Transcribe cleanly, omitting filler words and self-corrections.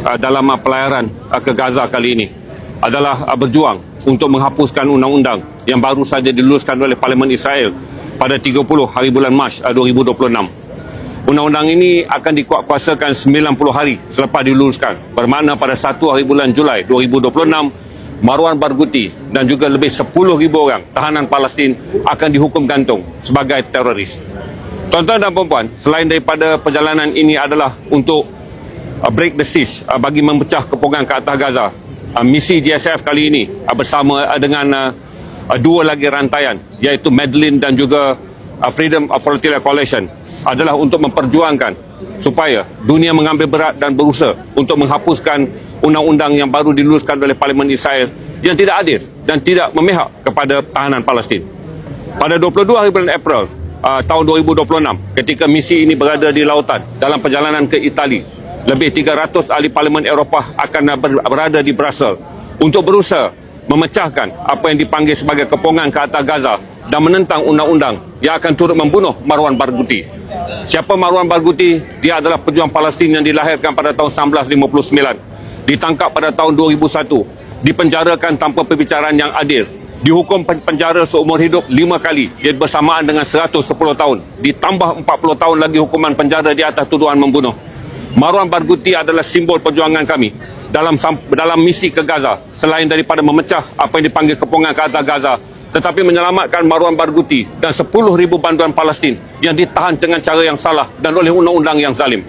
dalam pelayaran ke Gaza kali ini adalah berjuang untuk menghapuskan undang-undang yang baru saja diluluskan oleh Parlimen Israel pada 30 hari bulan Mac 2026. Undang-undang ini akan dikuatkuasakan 90 hari selepas diluluskan, bermakna pada 1 hari bulan Julai 2026, Marwan Barghouti dan juga lebih 10,000 orang tahanan Palestin akan dihukum gantung sebagai teroris. Tuan-tuan dan puan-puan, selain daripada perjalanan ini adalah untuk break the siege, bagi memecah kepungan ke atas Gaza, misi GSF kali ini bersama dengan dua lagi rantaian, iaitu Madeline dan juga Freedom Flotilla Coalition, adalah untuk memperjuangkan supaya dunia mengambil berat dan berusaha untuk menghapuskan undang-undang yang baru diluluskan oleh Parlimen Israel yang tidak adil dan tidak memihak kepada tahanan Palestin. Pada 22 hari bulan April tahun 2026, ketika misi ini berada di lautan dalam perjalanan ke Itali, lebih 300 ahli Parlimen Eropah akan berada di Brussels untuk berusaha memecahkan apa yang dipanggil sebagai kepungan ke atas Gaza dan menentang undang-undang yang akan turut membunuh Marwan Barghouti. Siapa Marwan Barghouti? Dia adalah pejuang Palestin yang dilahirkan pada tahun 1959, ditangkap pada tahun 2001, dipenjarakan tanpa perbicaraan yang adil, dihukum penjara seumur hidup 5 kali, iaitu bersamaan dengan 110 tahun, ditambah 40 tahun lagi hukuman penjara di atas tuduhan membunuh. Marwan Barghouti adalah simbol perjuangan kami dalam misi ke Gaza, selain daripada memecah apa yang dipanggil kepungan ke atas Gaza, tetapi menyelamatkan Marwan Barghouti dan 10,000 bantuan Palestin yang ditahan dengan cara yang salah dan oleh undang-undang yang zalim.